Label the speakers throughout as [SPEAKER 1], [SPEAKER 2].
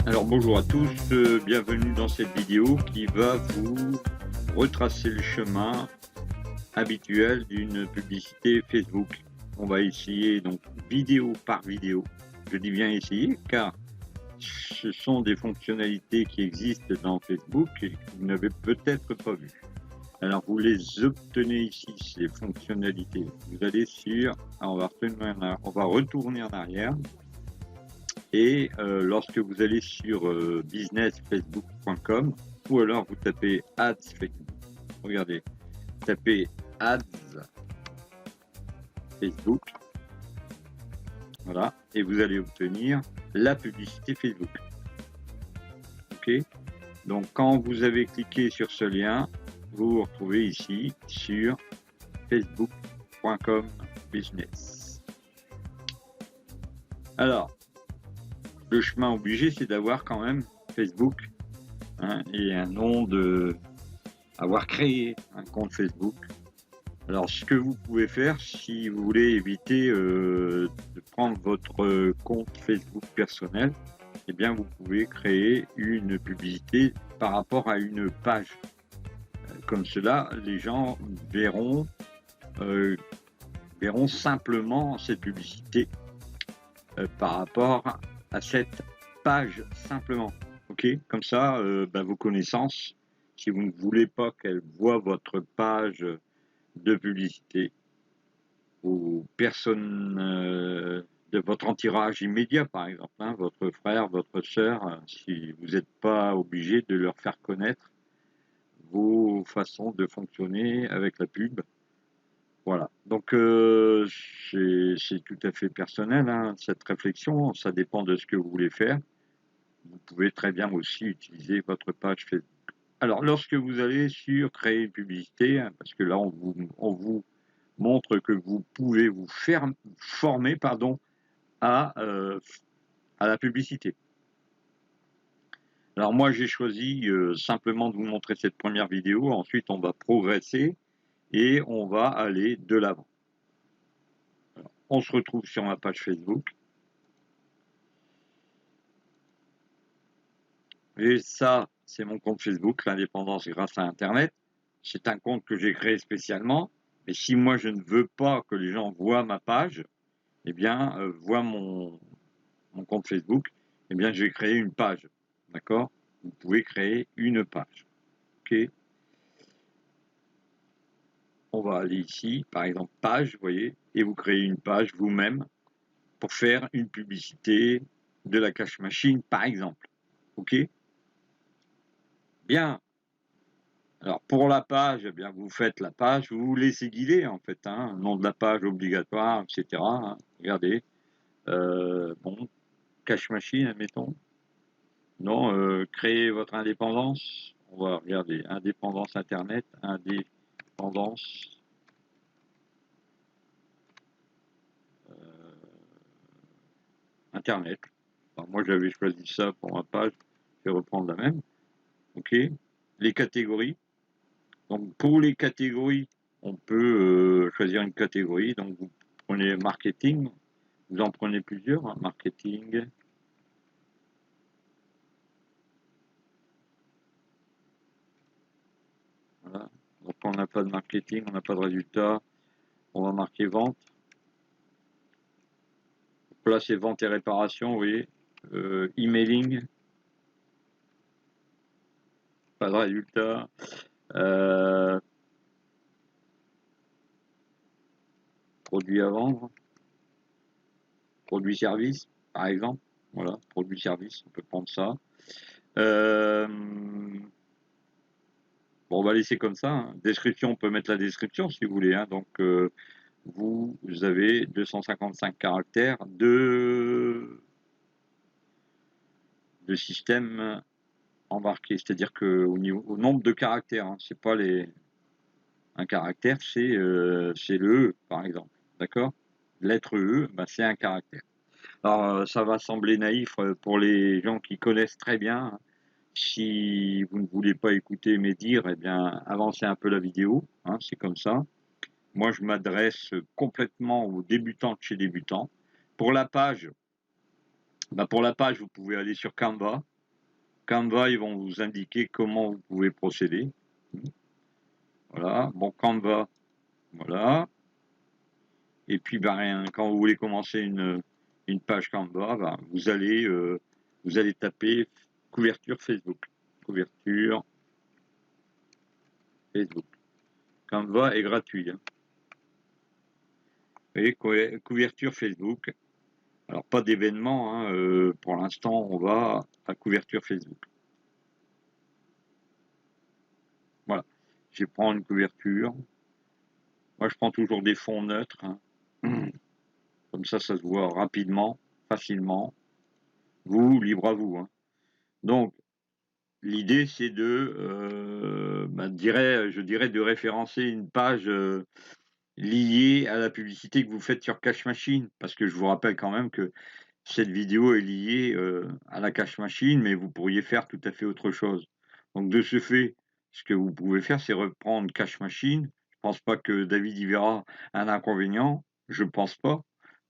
[SPEAKER 1] Alors bonjour à tous, bienvenue dans cette vidéo qui va vous retracer le chemin habituel d'une publicité Facebook. On va essayer donc vidéo par vidéo. Je dis bien essayer car ce sont des fonctionnalités qui existent dans Facebook et que vous n'avez peut-être pas vues. Alors vous les obtenez ici, ces fonctionnalités. Vous allez sur, on va retourner en arrière. Et lorsque vous allez sur businessfacebook.com ou alors vous tapez ads Facebook, regardez, tapez ads Facebook, voilà, et vous allez obtenir la publicité Facebook. Ok, donc quand vous avez cliqué sur ce lien, vous vous retrouvez ici sur facebook.com business. Alors, le chemin obligé, c'est d'avoir quand même Facebook et un nom avoir créé un compte Facebook. Alors, ce que vous pouvez faire, si vous voulez éviter de prendre votre compte Facebook personnel, eh bien, vous pouvez créer une publicité par rapport à une page. Comme cela, les gens verront simplement cette publicité par rapport à cette page simplement. Ok, comme ça, vos connaissances, si vous ne voulez pas qu'elles voient votre page de publicité aux personnes de votre entourage immédiat, par exemple, votre frère, votre sœur, si vous n'êtes pas obligé de leur faire connaître vos façons de fonctionner avec la pub. Voilà, donc c'est tout à fait personnel, cette réflexion, ça dépend de ce que vous voulez faire. Vous pouvez très bien aussi utiliser votre page Facebook. Alors, lorsque vous allez sur créer une publicité, parce que là, on vous montre que vous pouvez vous former à la publicité. Alors, moi, j'ai choisi simplement de vous montrer cette première vidéo. Ensuite, on va progresser et on va aller de l'avant. On se retrouve sur ma page Facebook. Et ça, c'est mon compte Facebook, l'indépendance grâce à Internet. C'est un compte que j'ai créé spécialement. Mais si moi, je ne veux pas que les gens voient ma page, eh bien, voient mon compte Facebook, eh bien, j'ai créé une page. D'accord? Vous pouvez créer une page. OK? On va aller ici, par exemple, page, vous voyez, et vous créez une page vous-même pour faire une publicité de la cash machine, par exemple. OK? Bien. Alors, pour la page, eh bien, vous faites la page, vous vous laissez guider, en fait, nom de la page obligatoire, etc. Regardez. Bon, cash machine, admettons. Non, créez votre indépendance. On va regarder indépendance Internet, indépendance Internet. Alors, moi, j'avais choisi ça pour ma page. Je vais reprendre la même. OK. Les catégories. Donc, pour les catégories, on peut choisir une catégorie. Donc, vous prenez marketing. Vous en prenez plusieurs. Marketing. Voilà. Donc, on n'a pas de marketing, on n'a pas de résultat. On va marquer vente. Là, c'est vente et réparation, vous voyez. Emailing. Pas de résultat. Produits à vendre. Produits-services, par exemple. Voilà, produits-services, on peut prendre ça. Bon, on va laisser comme ça. Description, on peut mettre la description si vous voulez. Donc, vous avez 255 caractères de système embarqué. C'est-à-dire qu'au nombre de caractères, c'est pas un caractère, c'est le E, par exemple. D'accord? Lettre E, c'est un caractère. Alors, ça va sembler naïf pour les gens qui connaissent très bien. Si vous ne voulez pas écouter mes dires, eh bien, avancez un peu la vidéo, hein, c'est comme ça. Moi, je m'adresse complètement aux débutants de chez débutants. Pour la page, vous pouvez aller sur Canva. Canva, ils vont vous indiquer comment vous pouvez procéder. Voilà, bon, Canva, voilà. Et puis, ben, quand vous voulez commencer une page Canva, ben, vous allez taper couverture Facebook. Couverture Facebook. Canva est gratuit. Hein. Vous voyez, couverture Facebook. Alors, pas d'événement, hein, pour l'instant, on va à couverture Facebook. Voilà. Je prends une couverture. Moi, je prends toujours des fonds neutres. Hein. Comme ça se voit rapidement, facilement. Vous, libre à vous. Hein. Donc, l'idée, c'est je dirais, de référencer une page liée à la publicité que vous faites sur Cash Machine. Parce que je vous rappelle quand même que cette vidéo est liée à la Cash Machine, mais vous pourriez faire tout à fait autre chose. Donc, de ce fait, ce que vous pouvez faire, c'est reprendre Cash Machine. Je ne pense pas que David y verra un inconvénient. Je ne pense pas.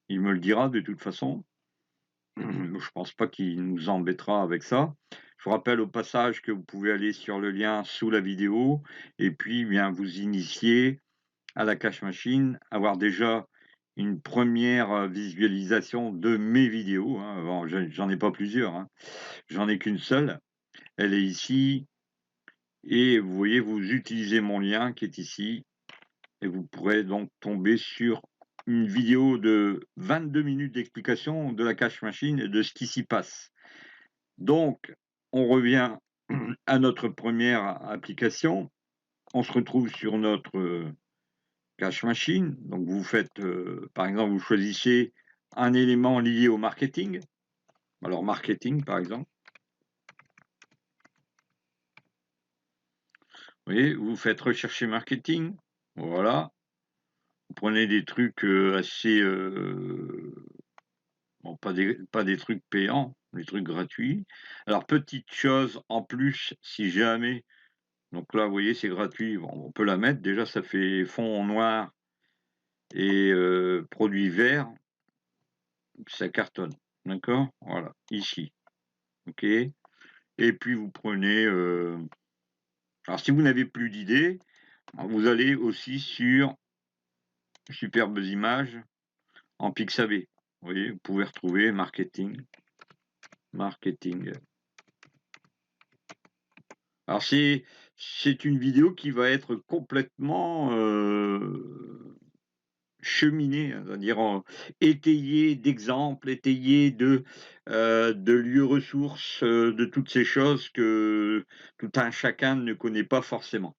[SPEAKER 1] Il me le dira de toute façon. Je ne pense pas qu'il nous embêtera avec ça. Je vous rappelle au passage que vous pouvez aller sur le lien sous la vidéo et puis bien vous initier à la Cash Machine, avoir déjà une première visualisation de mes vidéos. Hein. Bon, j'en ai pas plusieurs, hein. J'en ai qu'une seule. Elle est ici et vous voyez, vous utilisez mon lien qui est ici et vous pourrez donc tomber sur une vidéo de 22 minutes d'explication de la Cash Machine et de ce qui s'y passe. Donc, on revient à notre première application. On se retrouve sur notre Cash Machine. Donc, vous faites, par exemple, vous choisissez un élément lié au marketing. Alors, marketing, par exemple. Vous voyez, vous faites rechercher marketing. Voilà. Vous prenez des trucs assez... bon, pas des trucs payants, des trucs gratuits. Alors, petite chose en plus, si jamais... Donc là, vous voyez, c'est gratuit. Bon, on peut la mettre. Déjà, ça fait fond noir et produit vert. Ça cartonne. D'accord? Voilà. Ici. OK? Et puis, vous prenez... alors, si vous n'avez plus d'idées, vous allez aussi sur Superbes images en Pixabay. Vous voyez, vous pouvez retrouver marketing. Marketing. Alors, c'est une vidéo qui va être complètement... cheminer, c'est-à-dire étayer d'exemples, étayer de lieux ressources, de toutes ces choses que tout un chacun ne connaît pas forcément.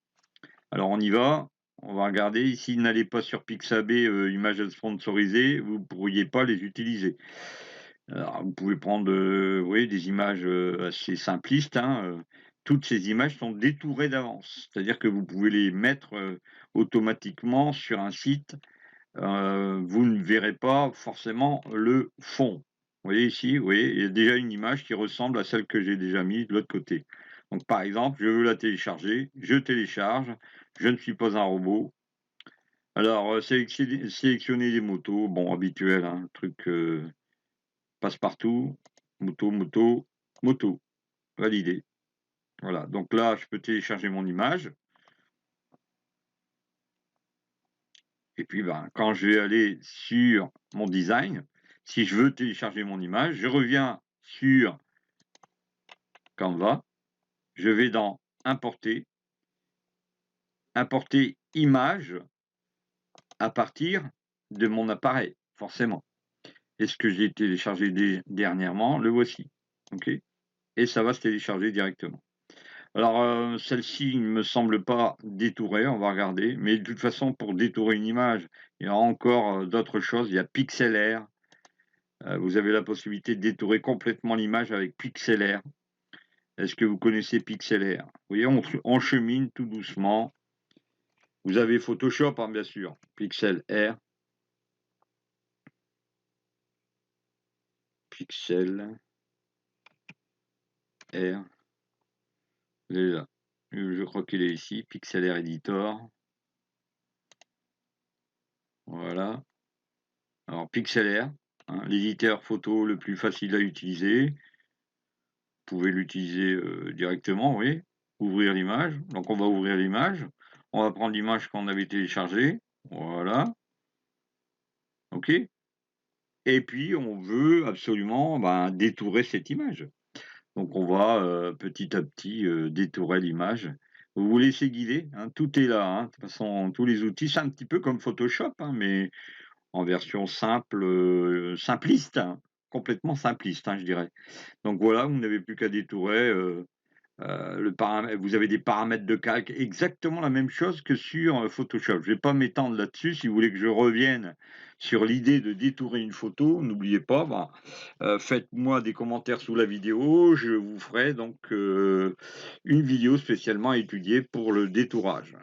[SPEAKER 1] Alors on y va, on va regarder. Ici, n'allez pas sur Pixabay, images sponsorisées, vous ne pourriez pas les utiliser. Alors, vous pouvez prendre oui, des images assez simplistes. Hein, toutes ces images sont détourées d'avance, c'est-à-dire que vous pouvez les mettre automatiquement sur un site vous ne verrez pas forcément le fond. Vous voyez ici, vous voyez, il y a déjà une image qui ressemble à celle que j'ai déjà mise de l'autre côté. Donc par exemple, je veux la télécharger, je télécharge, je ne suis pas un robot. Alors, sélectionner les motos, bon, habituel, hein, truc passe-partout, moto, validé. Voilà, donc là, je peux télécharger mon image. Et puis, ben, quand je vais aller sur mon design, si je veux télécharger mon image, je reviens sur Canva, je vais dans Importer, Importer image à partir de mon appareil, forcément. Et ce que j'ai téléchargé dernièrement, le voici. OK? Et ça va se télécharger directement. Alors, celle-ci ne me semble pas détourée, on va regarder. Mais de toute façon, pour détourer une image, il y a encore d'autres choses. Il y a Pixlr. Vous avez la possibilité de détourer complètement l'image avec Pixlr. Est-ce que vous connaissez Pixlr? Vous voyez, on chemine tout doucement. Vous avez Photoshop, hein, bien sûr. Pixlr. Pixel R. Il est là. Je crois qu'il est ici. Pixel R Editor. Voilà. Alors, Pixel R, hein, l'éditeur photo le plus facile à utiliser. Vous pouvez l'utiliser directement, oui. Ouvrir l'image. Donc, on va ouvrir l'image. On va prendre l'image qu'on avait téléchargée. Voilà. OK. Et puis, on veut absolument détourer cette image. Donc, on va petit à petit détourer l'image. Vous vous laissez guider, hein, tout est là. Hein. De toute façon, tous les outils, c'est un petit peu comme Photoshop, hein, mais en version simple, simpliste, hein, complètement simpliste, hein, je dirais. Donc voilà, vous n'avez plus qu'à détourer vous avez des paramètres de calque, exactement la même chose que sur Photoshop. Je ne vais pas m'étendre là-dessus. Si vous voulez que je revienne sur l'idée de détourer une photo, n'oubliez pas, faites-moi des commentaires sous la vidéo. Je vous ferai donc une vidéo spécialement étudiée pour le détourage.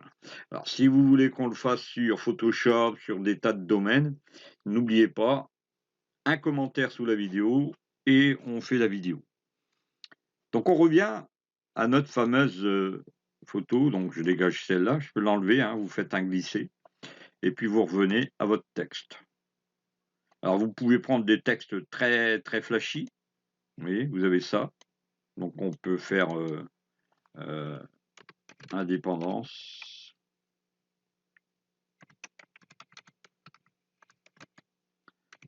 [SPEAKER 1] Alors, si vous voulez qu'on le fasse sur Photoshop, sur des tas de domaines, n'oubliez pas, un commentaire sous la vidéo et on fait la vidéo. Donc, on revient à notre fameuse photo. Donc, je dégage celle-là. Je peux l'enlever. Hein, vous faites un glisser. Et puis, vous revenez à votre texte. Alors, vous pouvez prendre des textes très, très flashy. Vous voyez, vous avez ça. Donc, on peut faire indépendance.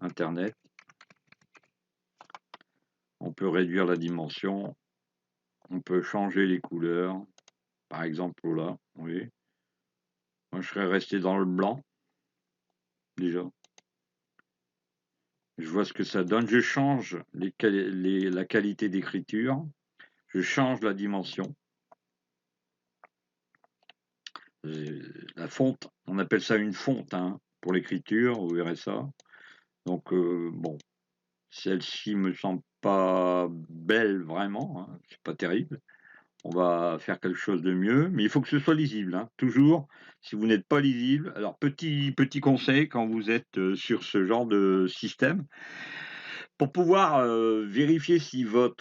[SPEAKER 1] Internet. On peut réduire la dimension. On peut changer les couleurs. Par exemple, là, vous voyez. Moi, je serais resté dans le blanc. Déjà. Je vois ce que ça donne. Je change la qualité d'écriture. Je change la dimension. La fonte, on appelle ça une fonte hein, pour l'écriture, vous verrez ça. Donc, bon, celle-ci me semble pas belle vraiment, hein, c'est pas terrible. On va faire quelque chose de mieux, mais il faut que ce soit lisible. Hein. Toujours, si vous n'êtes pas lisible, alors petit conseil quand vous êtes sur ce genre de système, pour pouvoir vérifier si vos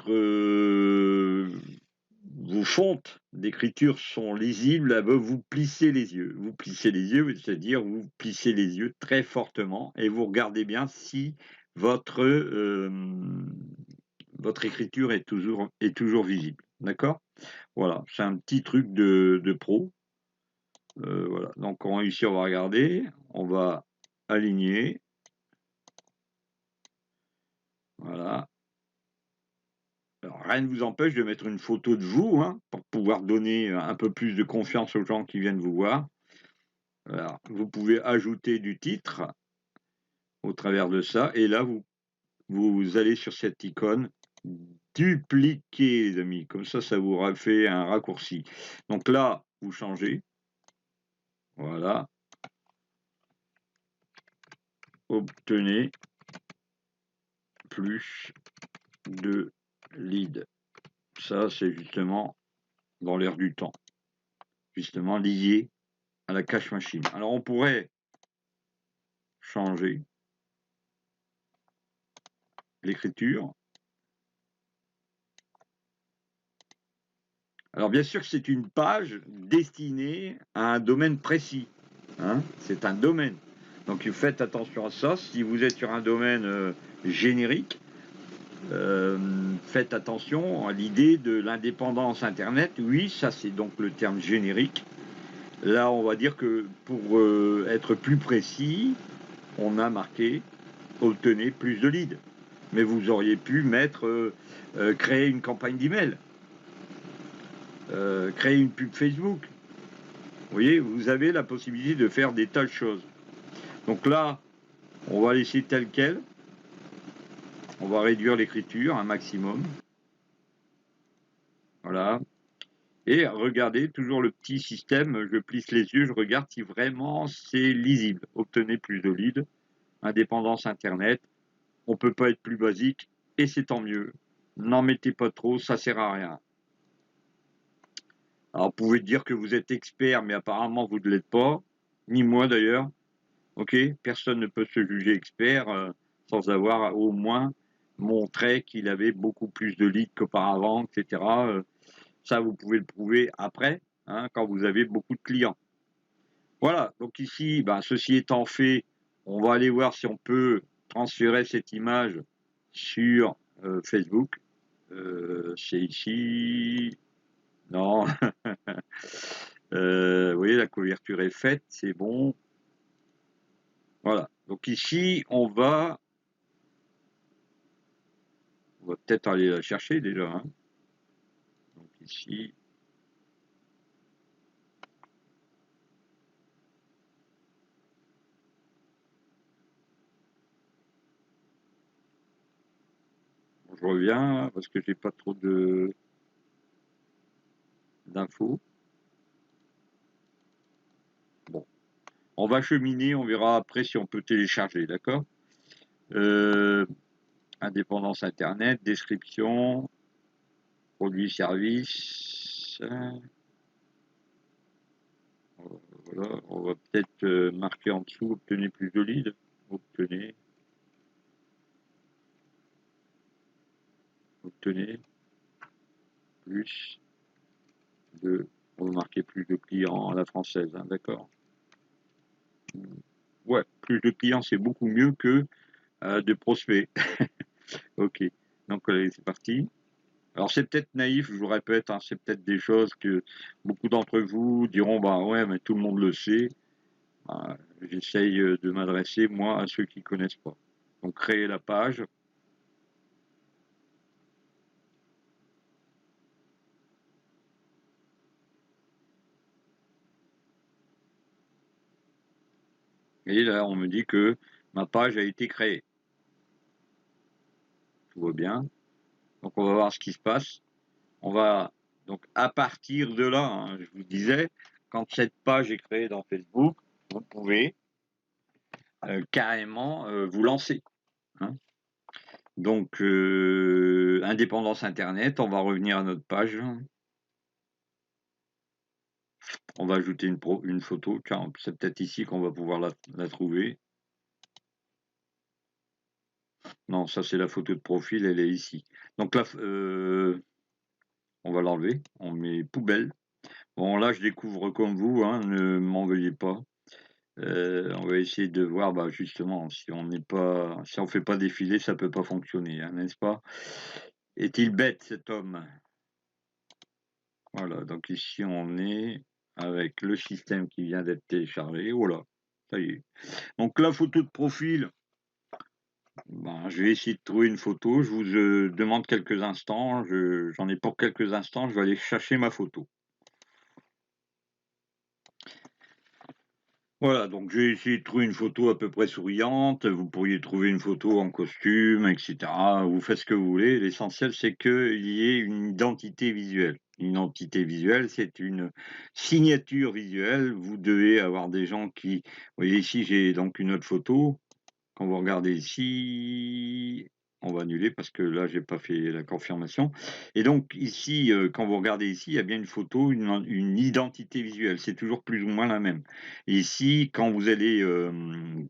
[SPEAKER 1] fontes d'écriture sont lisibles, vous plissez les yeux. Vous plissez les yeux, c'est-à-dire vous plissez les yeux très fortement et vous regardez bien si votre écriture est toujours visible. D'accord? Voilà, c'est un petit truc de pro. Voilà, donc ici on va regarder, on va aligner. Voilà. Alors, rien ne vous empêche de mettre une photo de vous, hein, pour pouvoir donner un peu plus de confiance aux gens qui viennent vous voir. Alors, vous pouvez ajouter du titre au travers de ça, et là, vous allez sur cette icône, dupliquer, les amis. Comme ça vous fait un raccourci. Donc là, vous changez. Voilà. Obtenez plus de leads. Ça, c'est justement dans l'air du temps. Justement lié à la cache machine. Alors, on pourrait changer l'écriture. Alors, bien sûr que c'est une page destinée à un domaine précis. Hein, c'est un domaine. Donc, faites attention à ça. Si vous êtes sur un domaine générique, faites attention à l'idée de l'indépendance Internet. Oui, ça, c'est donc le terme générique. Là, on va dire que pour être plus précis, on a marqué « Obtenez plus de leads ». Mais vous auriez pu mettre créer une campagne d'email, créer une pub Facebook. Vous voyez, vous avez la possibilité de faire des tas de choses. Donc là, on va laisser tel quel. On va réduire l'écriture un maximum. Voilà. Et regardez, toujours le petit système, je plisse les yeux, je regarde si vraiment c'est lisible. Obtenez plus de leads, indépendance Internet. On ne peut pas être plus basique, et c'est tant mieux. N'en mettez pas trop, ça ne sert à rien. Alors, vous pouvez dire que vous êtes expert, mais apparemment, vous ne l'êtes pas. Ni moi, d'ailleurs. OK? Personne ne peut se juger expert sans avoir au moins montrait qu'il avait beaucoup plus de leads qu'auparavant, etc. Ça, vous pouvez le prouver après, hein, quand vous avez beaucoup de clients. Voilà, donc ici, ben, ceci étant fait, on va aller voir si on peut transférer cette image sur Facebook. C'est ici. Non. Vous voyez, la couverture est faite, c'est bon. Voilà. Donc ici, on va peut-être aller la chercher déjà. Hein. Donc ici. Je reviens hein, parce que j'ai pas trop d'infos. Bon. On va cheminer, on verra après si on peut télécharger, d'accord Indépendance Internet, description, produits, services. Voilà, on va peut-être marquer en dessous, obtenez plus de leads. Obtenez plus de... On va marquer plus de clients à la française, hein, d'accord. Ouais, plus de clients, c'est beaucoup mieux que de prospects. Ok, donc allez, c'est parti. Alors c'est peut-être naïf, je vous répète, hein, c'est peut-être des choses que beaucoup d'entre vous diront, bah ouais, mais tout le monde le sait. J'essaye de m'adresser, moi, à ceux qui ne connaissent pas. Donc créer la page. Et là, on me dit que ma page a été créée. Tout va bien. Donc on va voir ce qui se passe. On va donc à partir de là, hein, je vous disais, quand cette page est créée dans Facebook, vous pouvez carrément vous lancer. Hein. Donc indépendance Internet, on va revenir à notre page. On va ajouter une photo, car c'est peut-être ici qu'on va pouvoir la trouver. Non, ça c'est la photo de profil, elle est ici. Donc là, on va l'enlever, on met poubelle. Bon, là, je découvre comme vous, hein, ne m'en veuillez pas. On va essayer de voir, bah, justement, si on fait pas défiler, ça peut pas fonctionner, hein, n'est-ce pas? Est-il bête, cet homme? Voilà, donc ici, on est avec le système qui vient d'être téléchargé. Voilà, ça y est. Donc la photo de profil, ben, je vais essayer de trouver une photo. Je vous demande quelques instants. J'en ai pour quelques instants. Je vais aller chercher ma photo. Voilà, donc j'ai essayé de trouver une photo à peu près souriante. Vous pourriez trouver une photo en costume, etc. Vous faites ce que vous voulez. L'essentiel, c'est qu'il y ait une identité visuelle. Une identité visuelle, c'est une signature visuelle. Vous devez avoir des gens qui... Vous voyez ici, j'ai donc une autre photo. Quand vous regardez ici, on va annuler parce que là, j'ai pas fait la confirmation. Et donc ici, quand vous regardez ici, il y a bien une photo, une identité visuelle. C'est toujours plus ou moins la même. Et ici, quand vous allez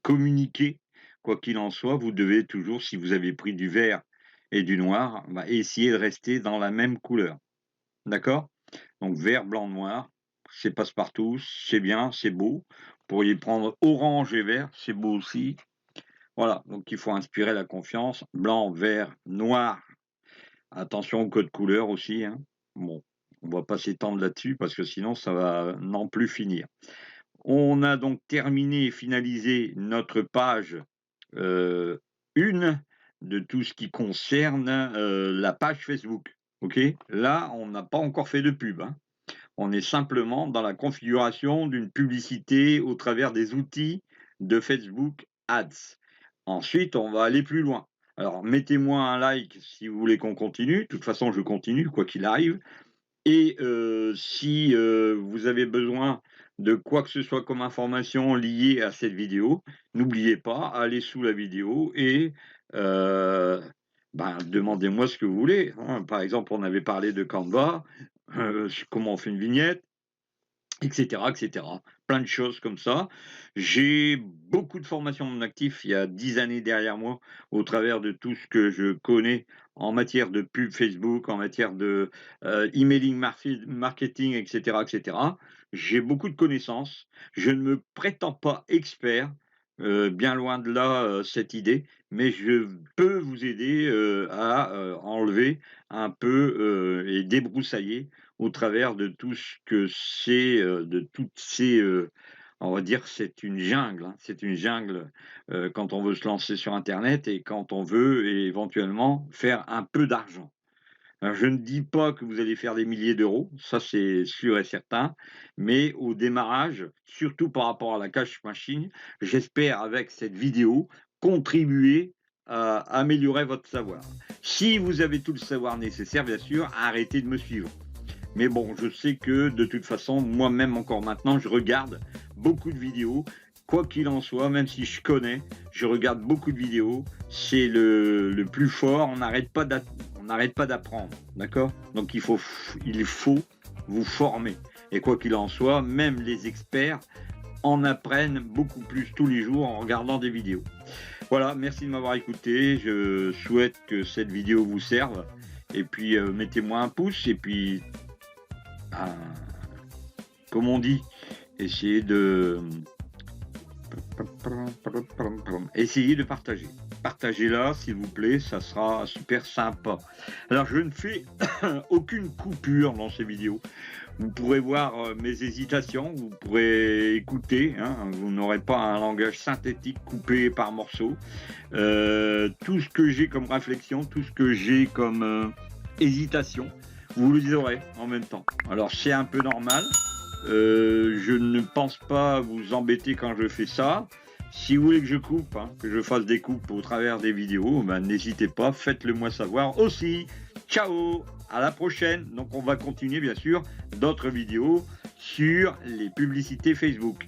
[SPEAKER 1] communiquer, quoi qu'il en soit, vous devez toujours, si vous avez pris du vert et du noir, bah, essayer de rester dans la même couleur. D'accord? Donc vert, blanc, noir, c'est passe-partout, c'est bien, c'est beau. Vous pourriez prendre orange et vert, c'est beau aussi. Voilà, donc il faut inspirer la confiance. Blanc, vert, noir. Attention au code couleur aussi. Hein. Bon, on va pas s'étendre là-dessus parce que sinon ça va non plus finir. On a donc terminé et finalisé notre page 1 de tout ce qui concerne la page Facebook. Ok, là, on n'a pas encore fait de pub. Hein. On est simplement dans la configuration d'une publicité au travers des outils de Facebook Ads. Ensuite, on va aller plus loin. Alors, mettez-moi un like si vous voulez qu'on continue. De toute façon, je continue, quoi qu'il arrive. Et si vous avez besoin de quoi que ce soit comme information liée à cette vidéo, n'oubliez pas, allez sous la vidéo et demandez-moi ce que vous voulez. Hein. Par exemple, on avait parlé de Canva, comment on fait une vignette. etc., etc. Plein de choses comme ça. J'ai beaucoup de formations à mon actif, il y a 10 années derrière moi, au travers de tout ce que je connais en matière de pub Facebook, en matière de, emailing marketing, etc., etc. J'ai beaucoup de connaissances. Je ne me prétends pas expert, bien loin de là, cette idée, mais je peux vous aider, à, enlever un peu, et débroussailler au travers de tout ce que c'est, de toutes ces, on va dire, c'est une jungle, hein. C'est une jungle, quand on veut se lancer sur internet et quand on veut éventuellement faire un peu d'argent. Alors je ne dis pas que vous allez faire des milliers d'euros, ça c'est sûr et certain, mais au démarrage, surtout par rapport à la cash machine, j'espère avec cette vidéo contribuer à améliorer votre savoir. Si vous avez tout le savoir nécessaire, bien sûr, arrêtez de me suivre. Mais bon, je sais que de toute façon, moi-même encore maintenant, je regarde beaucoup de vidéos. Quoi qu'il en soit, même si je connais, je regarde beaucoup de vidéos. C'est le plus fort. On n'arrête pas d'apprendre, d'accord? Donc il faut vous former. Et quoi qu'il en soit, même les experts en apprennent beaucoup plus tous les jours en regardant des vidéos. Voilà, merci de m'avoir écouté. Je souhaite que cette vidéo vous serve. Et puis, mettez-moi un pouce. Et puis, ah, comme on dit, essayez de essayez de partager. Partagez-la, s'il vous plaît, ça sera super sympa. Alors, je ne fais aucune coupure dans ces vidéos. Vous pourrez voir mes hésitations, vous pourrez écouter, hein, vous n'aurez pas un langage synthétique coupé par morceaux. Tout ce que j'ai comme réflexion, tout ce que j'ai comme hésitation, vous les aurez en même temps. Alors c'est un peu normal, je ne pense pas vous embêter quand je fais ça. Si vous voulez que je coupe, hein, que je fasse des coupes au travers des vidéos, ben, n'hésitez pas, faites-le moi savoir aussi. Ciao, à la prochaine. Donc on va continuer bien sûr d'autres vidéos sur les publicités Facebook.